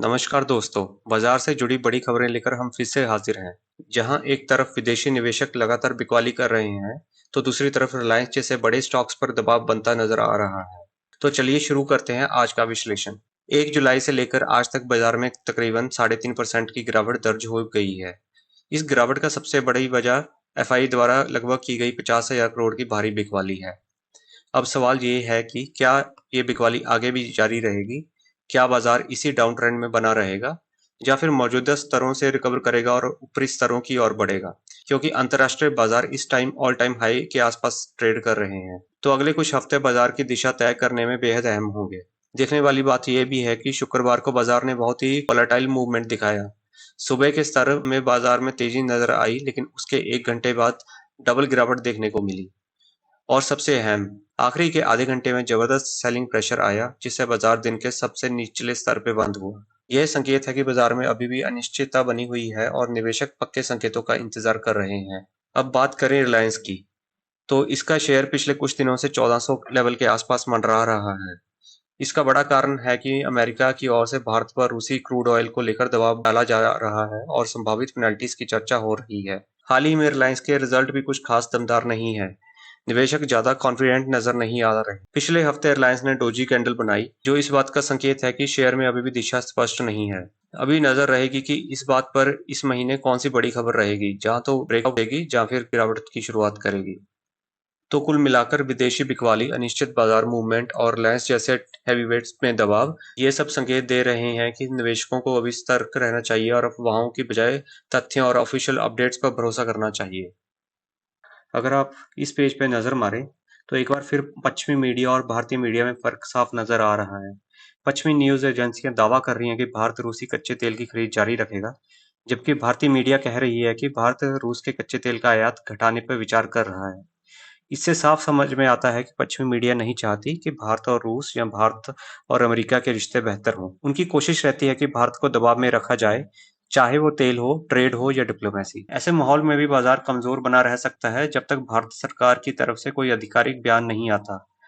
नमस्कार दोस्तों, बाजार से जुड़ी बड़ी खबरें लेकर हम फिर से हाजिर हैं। जहां एक तरफ विदेशी निवेशक लगातार बिकवाली कर रहे हैं, तो दूसरी तरफ रिलायंस जैसे बड़े स्टॉक्स पर दबाव बनता नजर आ रहा है। तो चलिए शुरू करते हैं आज का विश्लेषण। 1 जुलाई से लेकर आज तक बाजार में तकरीबन 3.5% की गिरावट दर्ज हो गई है। इस गिरावट का सबसे बड़ी वजह एफआई द्वारा लगभग की गई 50,000 करोड़ की भारी बिकवाली है। अब सवाल ये है कि क्या ये बिकवाली आगे भी जारी रहेगी? क्या बाजार इसी डाउन ट्रेंड में बना रहेगा या फिर मौजूदा स्तरों से रिकवर करेगा और ऊपरी स्तरों की ओर बढ़ेगा? क्योंकि अंतरराष्ट्रीय बाजार इस टाइम ऑल टाइम हाई के आसपास ट्रेड कर रहे हैं, तो अगले कुछ हफ्ते बाजार की दिशा तय करने में बेहद अहम होंगे। देखने वाली बात यह भी है कि शुक्रवार को बाजार ने बहुत ही वोलेटाइल मूवमेंट दिखाया। सुबह के स्तर में बाजार में तेजी नजर आई, लेकिन उसके 1 घंटे बाद डबल गिरावट देखने को मिली। और सबसे अहम, आखिरी के आधे घंटे में जबरदस्त सेलिंग प्रेशर आया, जिससे बाजार दिन के सबसे निचले स्तर पे बंद हुआ। यह संकेत है कि बाजार में अभी भी अनिश्चितता बनी हुई है और निवेशक पक्के संकेतों का इंतजार कर रहे हैं। अब बात करें रिलायंस की, तो इसका शेयर पिछले कुछ दिनों से 1400 लेवल के आसपास मंडरा रहा है। इसका बड़ा कारण है कि अमेरिका की ओर से भारत पर रूसी क्रूड ऑयल को लेकर दबाव डाला जा रहा है और संभावित पेनल्टीज की चर्चा हो रही है। हाल ही में रिलायंस के रिजल्ट भी कुछ खास दमदार नहीं है। निवेशक ज्यादा कॉन्फिडेंट नजर नहीं आ रहे। पिछले हफ्ते रिलायंस ने डोजी कैंडल बनाई, जो इस बात का संकेत है कि शेयर में अभी भी दिशा स्पष्ट नहीं है। अभी नजर रहेगी कि इस बात पर इस महीने कौन सी बड़ी खबर रहेगी, जहां तो ब्रेकआउट देगी या फिर गिरावट की शुरुआत करेगी। तो कुल मिलाकर विदेशी बिकवाली, अनिश्चित बाजार मूवमेंट और रिलायंस जैसे हैवीवेट्स में दबाव, ये सब संकेत दे रहे हैं कि निवेशकों को अभी सतर्क रहना चाहिए और अफवाहों की बजाय तथ्यों और ऑफिशियल अपडेट्स पर भरोसा करना चाहिए। अगर आप इस पेज पे नज़र मारें, तो एक बार फिर पश्चिमी मीडिया और भारतीय मीडिया में फ़र्क साफ नज़र आ रहा है। पश्चिमी न्यूज़ एजेंसियां दावा कर रही हैं कि भारत रूसी कच्चे तेल की खरीद जारी रखेगा, जबकि भारतीय मीडिया कह रही है कि भारत रूस के कच्चे तेल का आयात घटाने पर विचार कर रहा है। इससे साफ समझ में आता है कि पश्चिमी मीडिया नहीं चाहती कि भारत और रूस या भारत और अमेरिका के रिश्ते बेहतर हों। उनकी कोशिश रहती है कि भारत को दबाव में रखा जाए, चाहे वो तेल हो, ट्रेड हो या डिप्लोमेसी। ऐसे माहौल में भी बाजार कमजोर बना रह सकता है जब तक भारत सरकार की तरफ से कोई आधिकारिक बयान नहीं आता।